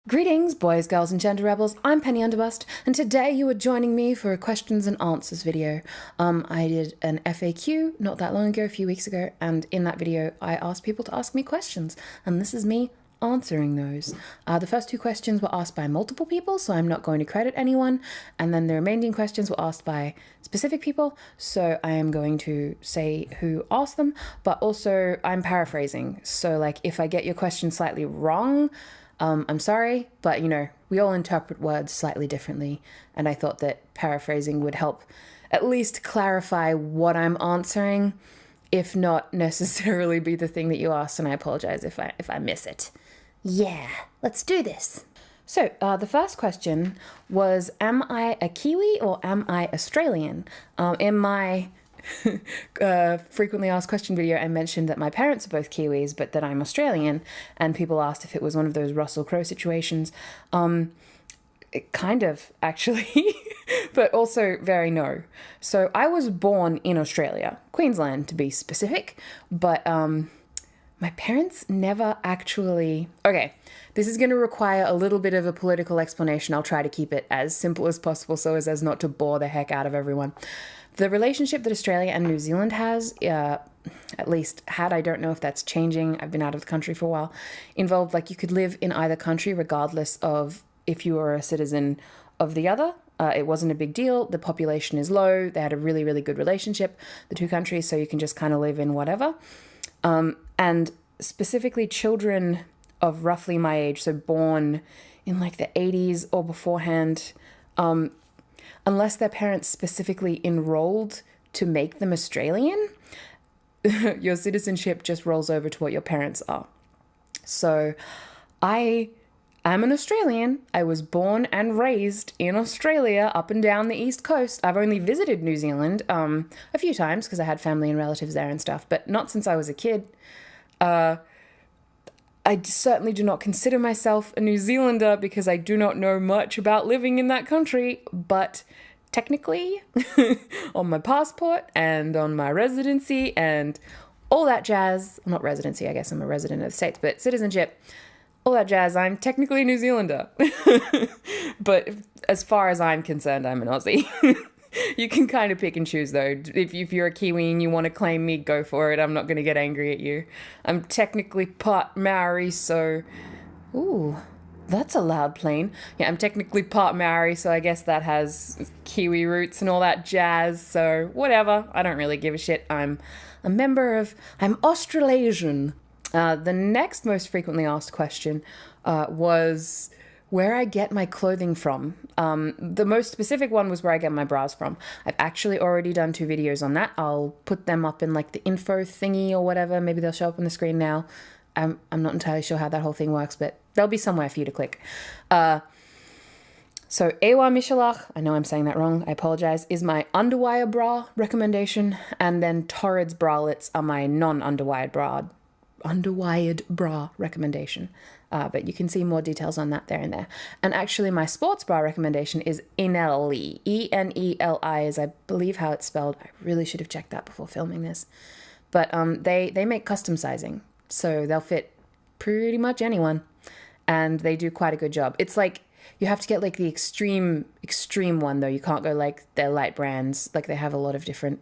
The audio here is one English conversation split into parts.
Greetings, boys, girls, and gender rebels. I'm Penny Underbust, and today you are joining me for a questions and answers video. I did an FAQ not that long ago, a few weeks ago, and in that video I asked people to ask me questions, and this is me answering those. The first two questions were asked by multiple people, so I'm not going to credit anyone, and then the remaining questions were asked by specific people, so I am going to say who asked them, but also I'm paraphrasing, so like if I get your question slightly wrong, I'm sorry, but we all interpret words slightly differently, and I thought that paraphrasing would help at least clarify what I'm answering, if not necessarily be the thing that you asked, and I apologize if I miss it. Yeah, let's do this. So, the first question was, am I a Kiwi or am I Australian? In my frequently asked question video, I mentioned that my parents are both Kiwis, but that I'm Australian, and people asked if it was one of those Russell Crowe situations. Kind of, actually, but also very no. So I was born in Australia, Queensland to be specific, but my parents never actually... Okay, this is going to require a little bit of a political explanation. I'll try to keep it as simple as possible so as not to bore the heck out of everyone. The relationship that Australia and New Zealand has, at least had, I don't know if that's changing, I've been out of the country for a while, involved like you could live in either country regardless of if you were a citizen of the other. It wasn't a big deal. The population is low. They had a really, really good relationship, the two countries, so you can just kind of live in whatever. And specifically children of roughly my age, so born in like the 80s or beforehand, unless their parents specifically enrolled to make them Australian, your citizenship just rolls over to what your parents are. So I am an Australian. I was born and raised in Australia, up and down the East Coast. I've only visited New Zealand a few times because I had family and relatives there and stuff, but not since I was a kid. I certainly do not consider myself a New Zealander because I do not know much about living in that country, but technically on my passport and on my residency and all that jazz, not residency, I guess I'm a resident of the States, but citizenship, all that jazz, I'm technically a New Zealander. But as far as I'm concerned, I'm an Aussie. You can kind of pick and choose, though. If you're a Kiwi and you want to claim me, go for it. I'm not going to get angry at you. I'm technically part Maori, so... Ooh, that's a loud plane. Yeah, I'm technically part Maori, so I guess that has Kiwi roots and all that jazz, so whatever. I don't really give a shit. I'm Australasian. The next most frequently asked question was... where I get my clothing from. The most specific one was where I get my bras from. I've actually already done 2 videos on that. I'll put them up in like the info thingy or whatever. Maybe they'll show up on the screen now. I'm not entirely sure how that whole thing works, but they'll be somewhere for you to click. So Ewa Michalach, I know I'm saying that wrong, I apologize, is my underwire bra recommendation, and then Torrid's bralettes are my non-underwired bra recommendation. But you can see more details on that there and there. And actually my sports bra recommendation is Eneli. E-N-E-L-I is, I believe, how it's spelled. I really should have checked that before filming this. But they make custom sizing, so they'll fit pretty much anyone. And they do quite a good job. It's like, you have to get like the extreme one though. You can't go like their light brands. Like they have a lot of different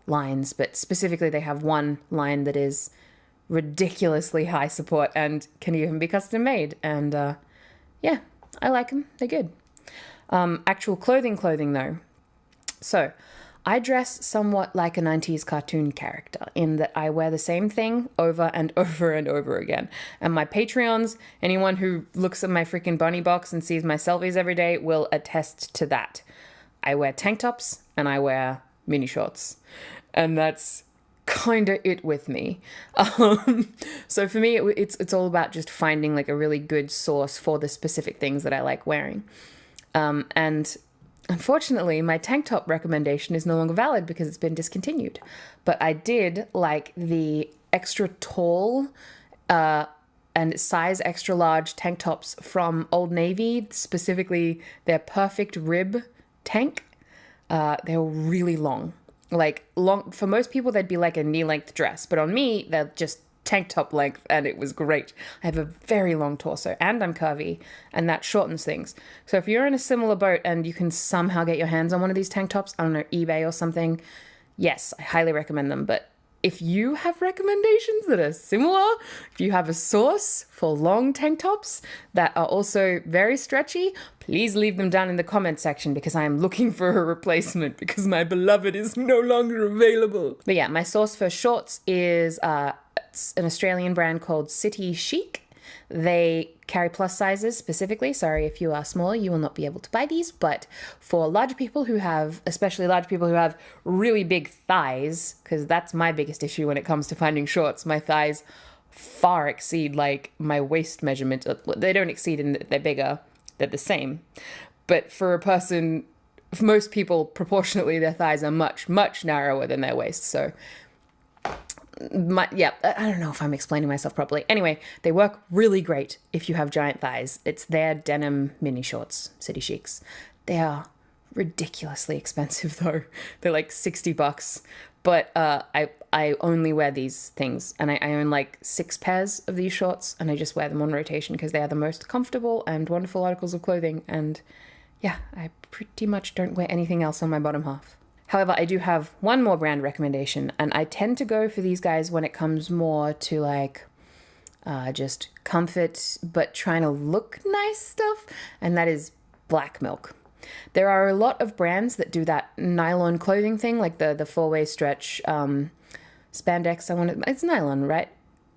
lines, but specifically they have one line that is ridiculously high support and can even be custom made, and yeah, I like them. They're good. Actual clothing though. So I dress somewhat like a 90s cartoon character in that I wear the same thing over and over and over again. And my Patreons, anyone who looks at my freaking bunny box and sees my selfies every day, will attest to that. I wear tank tops and I wear mini shorts, and that's kind of it with me. So for me, it's all about just finding like a really good source for the specific things that I like wearing. And unfortunately, my tank top recommendation is no longer valid because it's been discontinued. But I did like the extra tall and size extra large tank tops from Old Navy, specifically their perfect rib tank. They were really long. Like long for most people, they'd be like a knee-length dress, but on me, they're just tank top length, and it was great. I have a very long torso and I'm curvy, and that shortens things. So if you're in a similar boat and you can somehow get your hands on one of these tank tops, I don't know, eBay or something, yes, I highly recommend them. But if you have recommendations that are similar, if you have a source for long tank tops that are also very stretchy, please leave them down in the comment section, because I am looking for a replacement because my beloved is no longer available. But yeah, my source for shorts is an Australian brand called City Chic. They carry plus sizes specifically. Sorry, if you are small, you will not be able to buy these. But for larger people who have, especially large people who have really big thighs, because that's my biggest issue when it comes to finding shorts. My thighs far exceed like my waist measurement. They don't exceed in that they're bigger. They're the same. But for most people, proportionately, their thighs are much, much narrower than their waist. So I don't know if I'm explaining myself properly. Anyway, they work really great if you have giant thighs. It's their denim mini shorts, City Chics. They are ridiculously expensive though. They're like $60. But I only wear these things, and I own like 6 pairs of these shorts, and I just wear them on rotation because they are the most comfortable and wonderful articles of clothing. And yeah, I pretty much don't wear anything else on my bottom half. However, I do have one more brand recommendation, and I tend to go for these guys when it comes more to like just comfort, but trying to look nice stuff, and that is Black Milk. There are a lot of brands that do that nylon clothing thing, like the 4-way stretch spandex. It's nylon, right?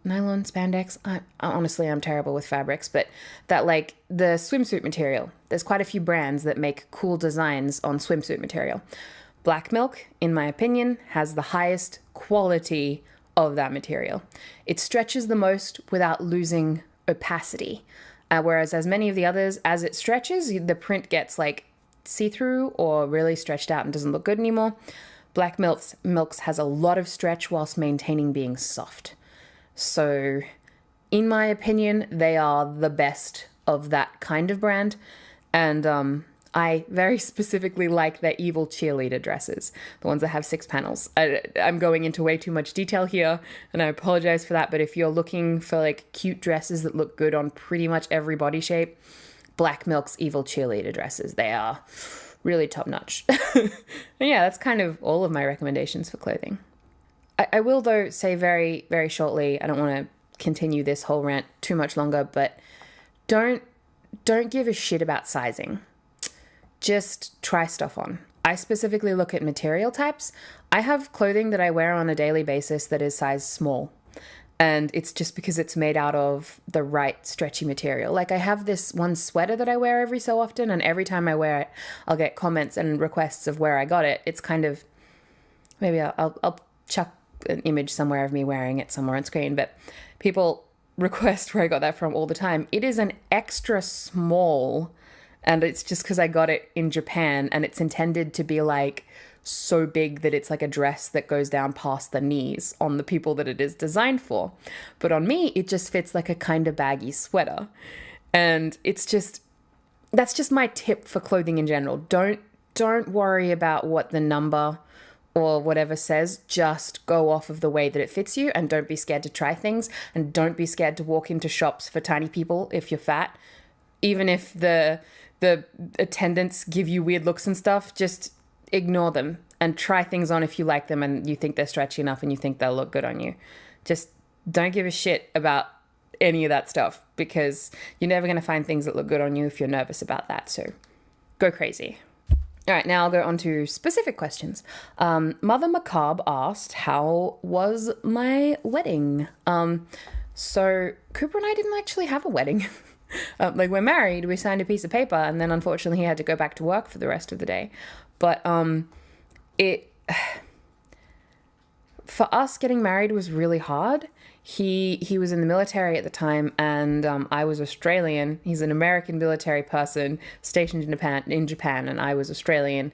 Nylon, spandex. Honestly, I'm terrible with fabrics, but that like the swimsuit material. There's quite a few brands that make cool designs on swimsuit material. Black Milk, in my opinion, has the highest quality of that material. It stretches the most without losing opacity. Whereas as many of the others, as it stretches, the print gets like see-through or really stretched out and doesn't look good anymore. Black Milk's has a lot of stretch whilst maintaining being soft. So in my opinion, they are the best of that kind of brand. And I very specifically like their evil cheerleader dresses, the ones that have 6 panels. I'm going into way too much detail here, and I apologize for that, but if you're looking for like cute dresses that look good on pretty much every body shape, Black Milk's evil cheerleader dresses, they are really top-notch. And yeah, that's kind of all of my recommendations for clothing. I will, though, say very, very shortly, I don't want to continue this whole rant too much longer, but don't give a shit about sizing. Just try stuff on. I specifically look at material types. I have clothing that I wear on a daily basis that is size small. And it's just because it's made out of the right stretchy material. Like I have this one sweater that I wear every so often, and every time I wear it, I'll get comments and requests of where I got it. It's kind of, maybe I'll chuck an image somewhere of me wearing it somewhere on screen, but people request where I got that from all the time. It is an extra small, and it's just because I got it in Japan, and it's intended to be like so big that it's like a dress that goes down past the knees on the people that it is designed for. But on me, it just fits like a kind of baggy sweater. And it's just, that's just my tip for clothing in general. Don't worry about what the number or whatever says. Just go off of the way that it fits you, and don't be scared to try things, and don't be scared to walk into shops for tiny people if you're fat. Even if the attendants give you weird looks and stuff, just ignore them and try things on if you like them and you think they're stretchy enough and you think they'll look good on you. Just don't give a shit about any of that stuff, because you're never going to find things that look good on you if you're nervous about that. So go crazy. All right, now I'll go on to specific questions. Mother Macabre asked, how was my wedding? So Cooper and I didn't actually have a wedding. Like, we're married, we signed a piece of paper, and then unfortunately he had to go back to work for the rest of the day. But for us, getting married was really hard. He was in the military at the time, and I was Australian. He's an American military person stationed in Japan, and I was Australian.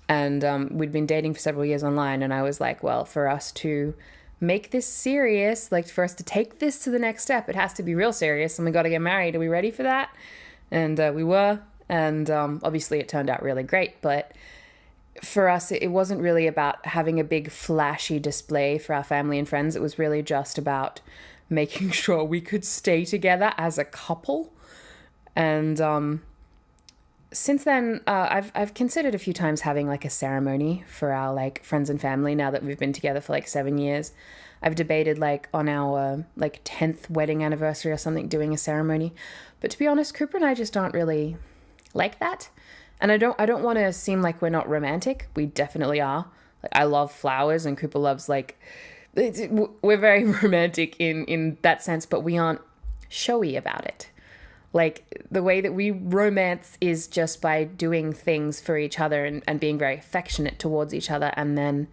And we'd been dating for several years online, and I was like, well, for us to make this serious, like for us to take this to the next step, it has to be real serious, and we got to get married. Are we ready for that? And we were, and obviously it turned out really great, but for us, it wasn't really about having a big flashy display for our family and friends. It was really just about making sure we could stay together as a couple. And since then, I've considered a few times having like a ceremony for our like friends and family now that we've been together for like 7 years. I've debated like on our like 10th wedding anniversary or something doing a ceremony. But to be honest, Cooper and I just aren't really like that. And I don't want to seem like we're not romantic. We definitely are. Like I love flowers and Cooper loves like we're very romantic in that sense, but we aren't showy about it. Like the way that we romance is just by doing things for each other and being very affectionate towards each other. And then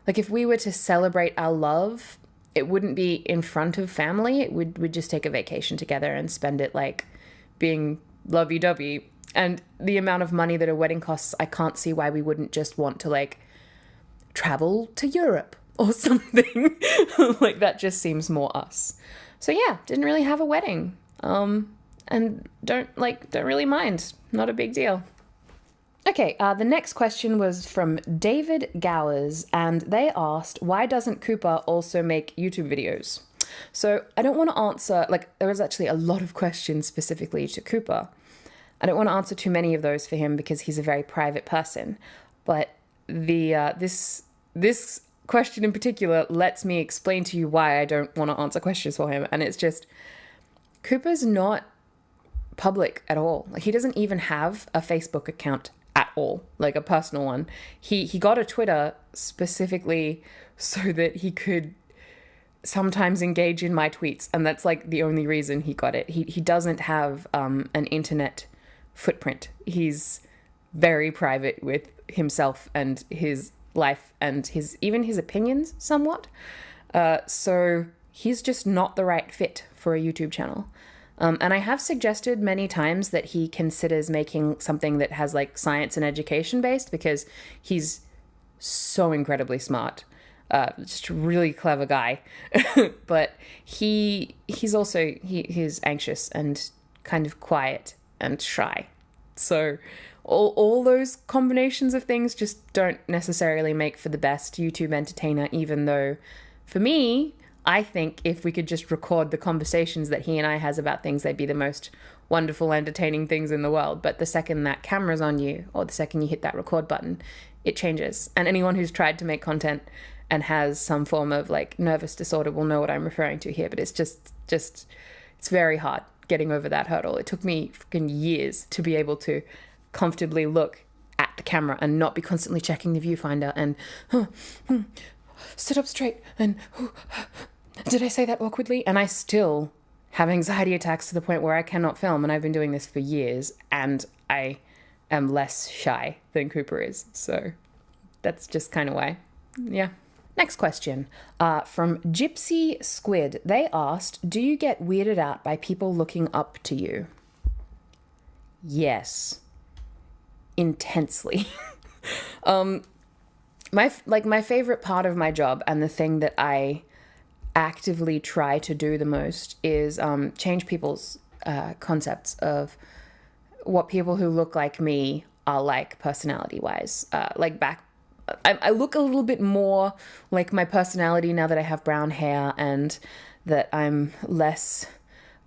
like if we were to celebrate our love, it wouldn't be in front of family. We'd just take a vacation together and spend it like being lovey-dovey. And the amount of money that a wedding costs, I can't see why we wouldn't just want to like travel to Europe or something. Like that just seems more us. So yeah, didn't really have a wedding. And don't really mind. Not a big deal. Okay, the next question was from David Gowers, and they asked, why doesn't Cooper also make YouTube videos? So I don't want to answer, like there was actually a lot of questions specifically to Cooper. I don't want to answer too many of those for him because he's a very private person. But this question in particular lets me explain to you why I don't want to answer questions for him. And it's just, Cooper's not public at all. Like he doesn't even have a Facebook account at all, like a personal one. He got a Twitter specifically so that he could sometimes engage in my tweets, and that's like the only reason he got it. He doesn't have an internet footprint. He's very private with himself and his life and even his opinions somewhat. So he's just not the right fit for a YouTube channel. And I have suggested many times that he considers making something that has like science and education based because he's so incredibly smart. Just a really clever guy. But he's also, he's anxious and kind of quiet and shy. So all those combinations of things just don't necessarily make for the best YouTube entertainer, even though for me, I think if we could just record the conversations that he and I has about things, they'd be the most wonderful, entertaining things in the world. But the second that camera's on you, or the second you hit that record button, it changes. And anyone who's tried to make content and has some form of like nervous disorder will know what I'm referring to here. But it's just it's very hard getting over that hurdle. It took me freaking years to be able to comfortably look at the camera and not be constantly checking the viewfinder and sit up straight and did I say that awkwardly? And I still have anxiety attacks to the point where I cannot film, and I've been doing this for years, and I am less shy than Cooper is. So that's just kind of why. Yeah. Next question from Gypsy Squid. They asked, do you get weirded out by people looking up to you? Yes. Intensely. My favorite part of my job and the thing that I actively try to do the most is change people's concepts of what people who look like me are like personality-wise. I look a little bit more like my personality now that I have brown hair and that I'm less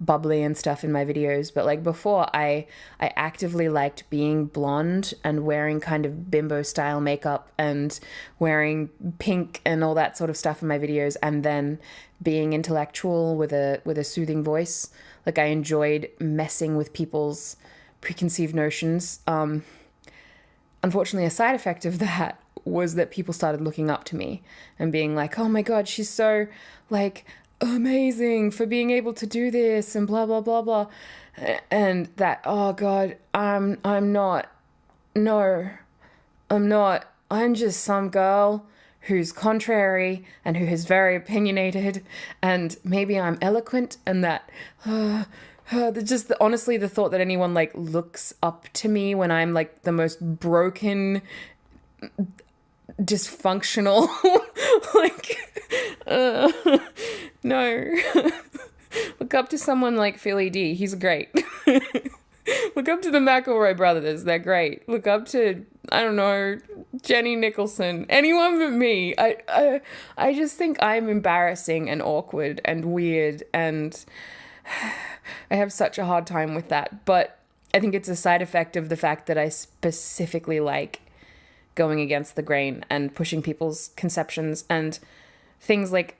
bubbly and stuff in my videos. But like before, I actively liked being blonde and wearing kind of bimbo style makeup and wearing pink and all that sort of stuff in my videos, and then being intellectual with a soothing voice. Like I enjoyed messing with people's preconceived notions. Unfortunately, a side effect of that was that people started looking up to me and being like, oh my God, she's so like amazing for being able to do this and blah, blah, blah, blah. And that, oh God, I'm not, I'm just some girl who's contrary and who is very opinionated, and maybe I'm eloquent, and that, honestly, the thought that anyone like looks up to me when I'm like the most broken, dysfunctional, no. Look up to someone like Philly D. He's great. Look up to the McElroy brothers. They're great. Look up to, I don't know, Jenny Nicholson, anyone but me. I just think I'm embarrassing and awkward and weird, and I have such a hard time with that. But I think it's a side effect of the fact that I specifically like going against the grain and pushing people's conceptions and things like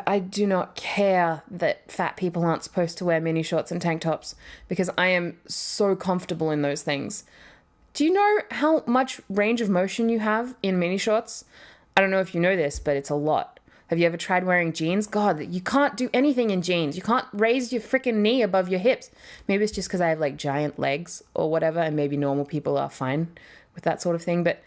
I do not care that fat people aren't supposed to wear mini shorts and tank tops because I am so comfortable in those things. Do you know how much range of motion you have in mini shorts? I don't know if you know this, but it's a lot. Have you ever tried wearing jeans? God, you can't do anything in jeans. You can't raise your freaking knee above your hips. Maybe it's just because I have like giant legs or whatever, and maybe normal people are fine with that sort of thing. But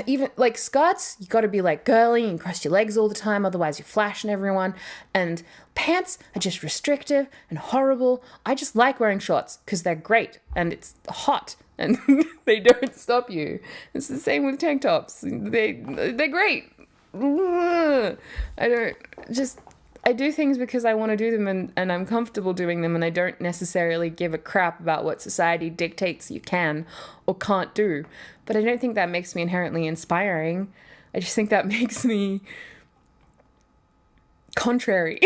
even like skirts, you got to be like girly and cross your legs all the time, otherwise you're flashing everyone. And pants are just restrictive and horrible. I just like wearing shorts because they're great and it's hot and they don't stop you. It's the same with tank tops. They're great. I do things because I want to do them and I'm comfortable doing them, and I don't necessarily give a crap about what society dictates you can or can't do. But I don't think that makes me inherently inspiring. I just think that makes me contrary.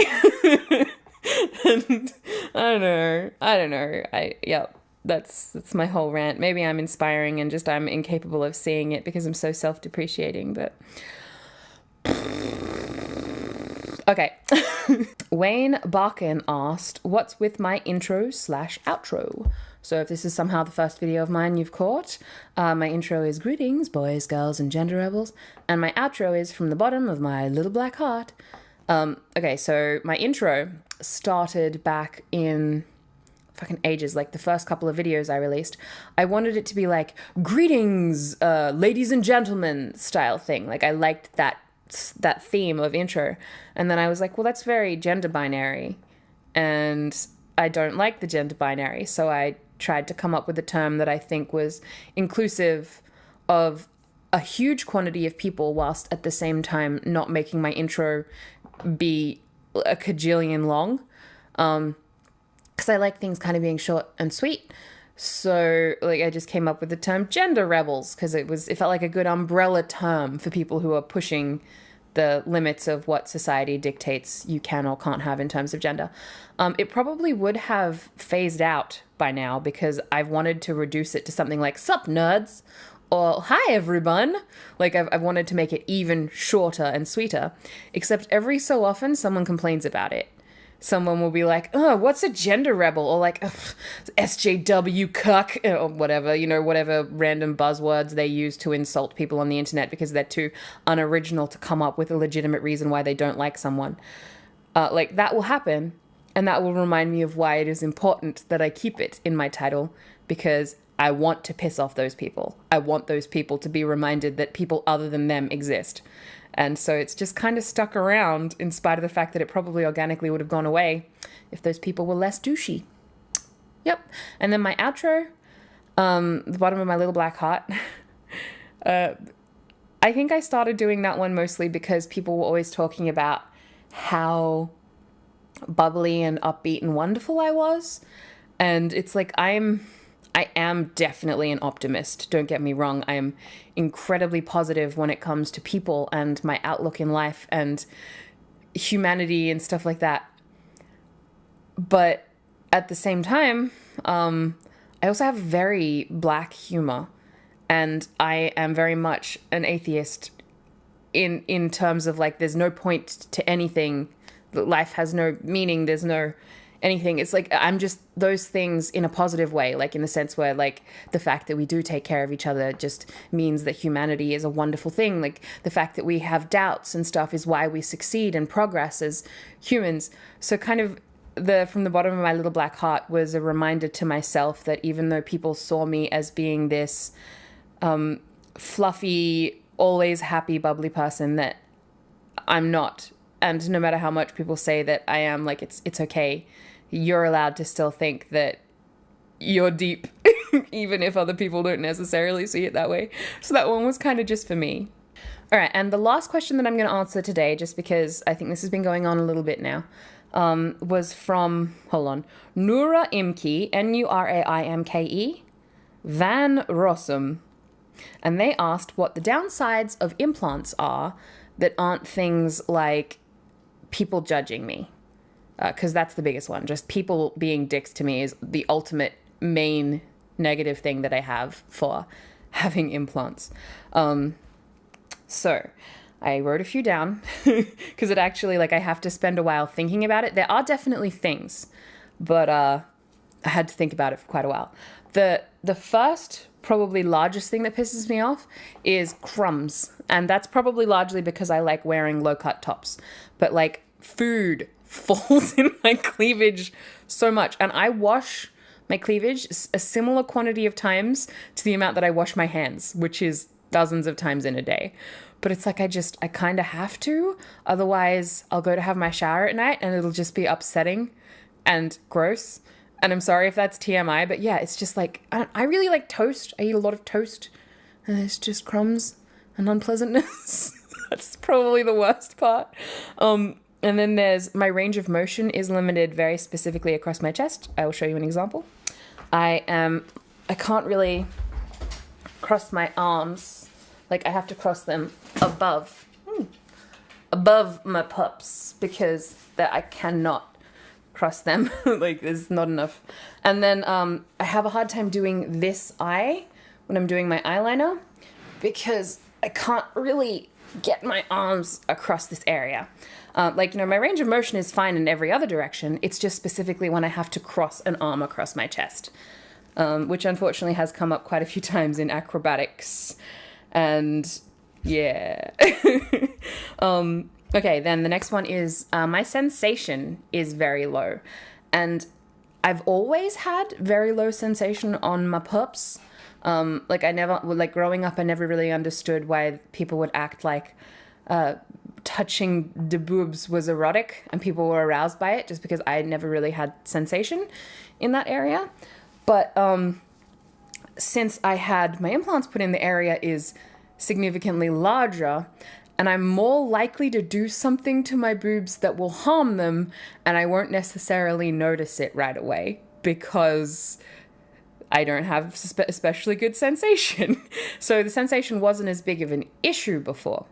And I don't know. That's my whole rant. Maybe I'm inspiring and just I'm incapable of seeing it because I'm so self-depreciating, but okay. Wayne Barkin asked, what's with my intro/outro? So if this is somehow the first video of mine you've caught, my intro is greetings, boys, girls, and gender rebels. And my outro is from the bottom of my little black heart. Okay, so my intro started back in fucking ages, like the first couple of videos I released. I wanted it to be like, greetings, ladies and gentlemen style thing. Like I liked that theme of intro. And then I was like, well, that's very gender binary. And I don't like the gender binary. So I tried to come up with a term that I think was inclusive of a huge quantity of people whilst at the same time not making my intro be a cajillion long. Because I like things kind of being short and sweet. So like I just came up with the term gender rebels because it felt like a good umbrella term for people who are pushing the limits of what society dictates you can or can't have in terms of gender. It probably would have phased out by now because I've wanted to reduce it to something like "Sup, nerds?" or "Hi, everyone." Like I've wanted to make it even shorter and sweeter, except every so often someone complains about it. Someone will be like, oh, what's a gender rebel? Or like, SJW cuck, or whatever, whatever random buzzwords they use to insult people on the internet because they're too unoriginal to come up with a legitimate reason why they don't like someone. Like that will happen, and that will remind me of why it is important that I keep it in my title, because I want to piss off those people. I want those people to be reminded that people other than them exist. And so it's just kind of stuck around in spite of the fact that it probably organically would have gone away if those people were less douchey. Yep. And then my outro, the bottom of my little black heart. I think I started doing that one mostly because people were always talking about how bubbly and upbeat and wonderful I was. And it's like I am definitely an optimist. Don't get me wrong. I am incredibly positive when it comes to people and my outlook in life and humanity and stuff like that. But at the same time, I also have very black humor, and I am very much an atheist in terms of like there's no point to anything. Life has no meaning. There's no anything. It's like I'm just those things in a positive way, like in the sense where like the fact that we do take care of each other just means that humanity is a wonderful thing. Like the fact that we have doubts and stuff is why we succeed and progress as humans. So kind of from the bottom of my little black heart was a reminder to myself that even though people saw me as being this fluffy, always happy, bubbly person, that I'm not. And no matter how much people say that I am, like it's okay. You're allowed to still think that you're deep, even if other people don't necessarily see it that way. So that one was kind of just for me. All right, and the last question that I'm going to answer today, just because I think this has been going on a little bit now, was from, Nura Imke, Nuraimke, Van Rossum. and they asked what the downsides of implants are that aren't things like people judging me. Because that's the biggest one. Just people being dicks to me is the ultimate main negative thing that I have for having implants. So I wrote a few down because it actually, like, I have to spend a while thinking about it. There are definitely things, but I had to think about it for quite a while. The first, probably largest thing that pisses me off is crumbs. And that's probably largely because I like wearing low-cut tops. But, like, food falls in my cleavage so much. And I wash my cleavage a similar quantity of times to the amount that I wash my hands, which is dozens of times in a day. But it's like I kind of have to. Otherwise, I'll go to have my shower at night and it'll just be upsetting and gross. And I'm sorry if that's TMI, but yeah, it's just like, I really like toast. I eat a lot of toast. And it's just crumbs and unpleasantness. That's probably the worst part. And then there's my range of motion is limited very specifically across my chest. I will show you an example. I can't really cross my arms. Like, I have to cross them above my pups because that I cannot cross them. Like, there's not enough. And then I have a hard time doing this eye when I'm doing my eyeliner because I can't really get my arms across this area. Like, my range of motion is fine in every other direction. It's just specifically when I have to cross an arm across my chest, which unfortunately has come up quite a few times in acrobatics. And yeah. Okay, then the next one is my sensation is very low. And I've always had very low sensation on my pups. Like, growing up, I never really understood why people would act like touching the boobs was erotic and people were aroused by it, just because I never really had sensation in that area. But since I had my implants put in, the area is significantly larger and I'm more likely to do something to my boobs that will harm them, and I won't necessarily notice it right away because I don't have especially good sensation. So the sensation wasn't as big of an issue before.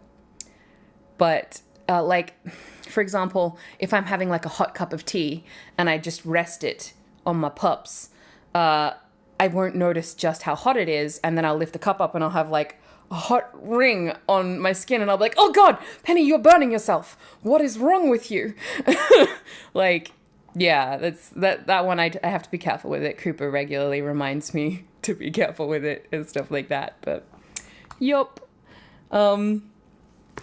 But like, for example, if I'm having like a hot cup of tea and I just rest it on my pups, I won't notice just how hot it is. And then I'll lift the cup up and I'll have like a hot ring on my skin and I'll be like, oh God, Penny, you're burning yourself. What is wrong with you? Like, yeah, that one I have to be careful with it. Cooper regularly reminds me to be careful with it and stuff like that. But, yup.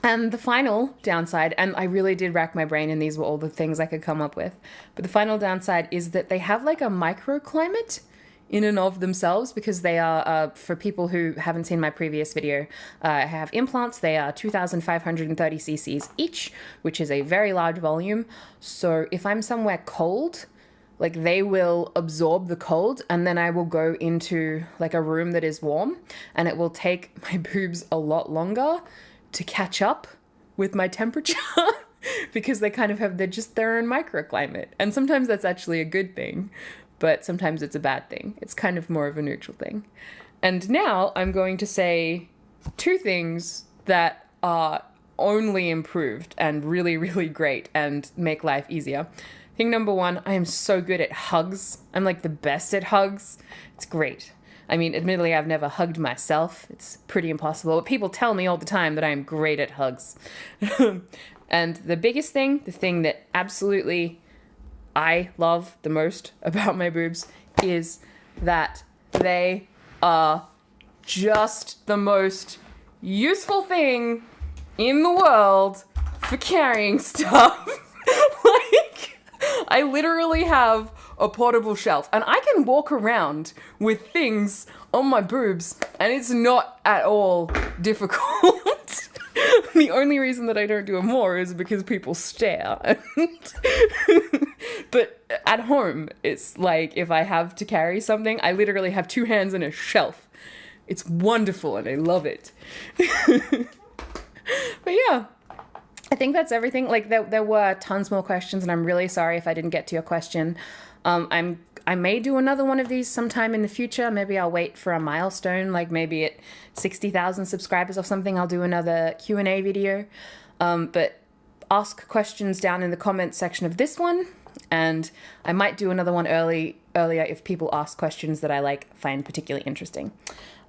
And the final downside, and I really did rack my brain and these were all the things I could come up with, but the final downside is that they have like a microclimate in and of themselves, because they are, for people who haven't seen my previous video, I have implants. They are 2,530 cc's each, which is a very large volume. So if I'm somewhere cold, like they will absorb the cold and then I will go into like a room that is warm and it will take my boobs a lot longer to catch up with my temperature because they kind of have, they're just their own microclimate. And sometimes that's actually a good thing, but sometimes it's a bad thing. It's kind of more of a neutral thing. And now I'm going to say two things that are only improved and really, really great and make life easier. Thing number one, I am so good at hugs. I'm like the best at hugs. It's great. I mean, admittedly, I've never hugged myself. It's pretty impossible. But people tell me all the time that I am great at hugs. And the biggest thing, the thing that absolutely I love the most about my boobs is that they are just the most useful thing in the world for carrying stuff. Like, I literally have a portable shelf and I can walk around with things on my boobs and it's not at all difficult. The only reason that I don't do it more is because people stare. But at home, it's like if I have to carry something, I literally have two hands and a shelf. It's wonderful and I love it. But yeah, I think that's everything. Like there were tons more questions and I'm really sorry if I didn't get to your question. I'm I may do another one of these sometime in the future. Maybe I'll wait for a milestone, like maybe at 60,000 subscribers or something, I'll do another Q&A video. But ask questions down in the comments section of this one, and I might do another one earlier if people ask questions that I find particularly interesting.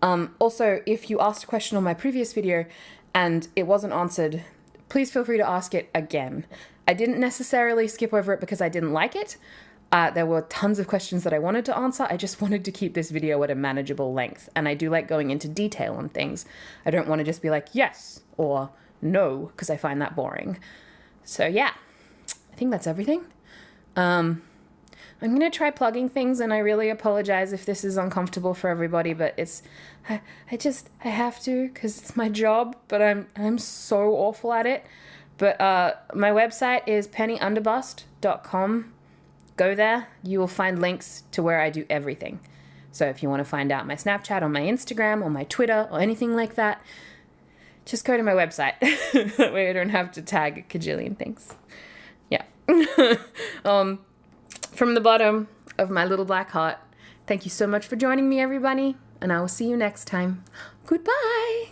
Also, if you asked a question on my previous video and it wasn't answered, please feel free to ask it again. I didn't necessarily skip over it because I didn't like it. There were tons of questions that I wanted to answer. I just wanted to keep this video at a manageable length, and I do like going into detail on things. I don't want to just be like yes or no, because I find that boring. So yeah, I think that's everything. I'm going to try plugging things, and I really apologize if this is uncomfortable for everybody, but I have to because it's my job, but I'm so awful at it. But my website is pennyunderbust.com. Go there. You will find links to where I do everything. So if you want to find out my Snapchat or my Instagram or my Twitter or anything like that, just go to my website. That way I don't have to tag a cajillion things. Yeah. From the bottom of my little black heart, thank you so much for joining me, everybody, and I will see you next time. Goodbye!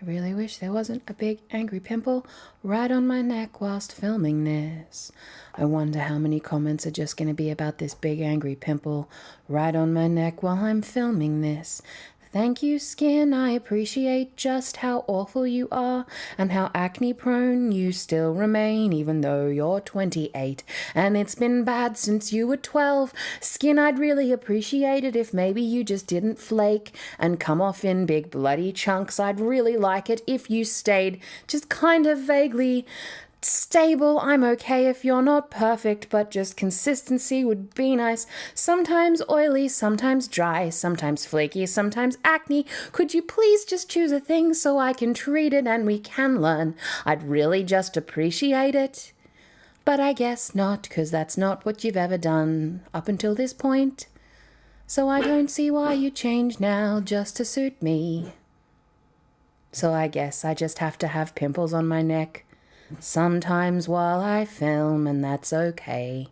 I really wish there wasn't a big angry pimple right on my neck whilst filming this. I wonder how many comments are just going to be about this big angry pimple right on my neck while I'm filming this. Thank you, skin. I appreciate just how awful you are and how acne prone you still remain even though you're 28 and it's been bad since you were 12. Skin, I'd really appreciate it if maybe you just didn't flake and come off in big bloody chunks. I'd really like it if you stayed just kind of vaguely stable. I'm okay if you're not perfect, but just consistency would be nice. Sometimes oily, sometimes dry, sometimes flaky, sometimes acne. Could you please just choose a thing so I can treat it and we can learn? I'd really just appreciate it. But I guess not, because that's not what you've ever done up until this point. So I don't see why you change now just to suit me. So I guess I just have to have pimples on my neck sometimes while I film, and that's okay.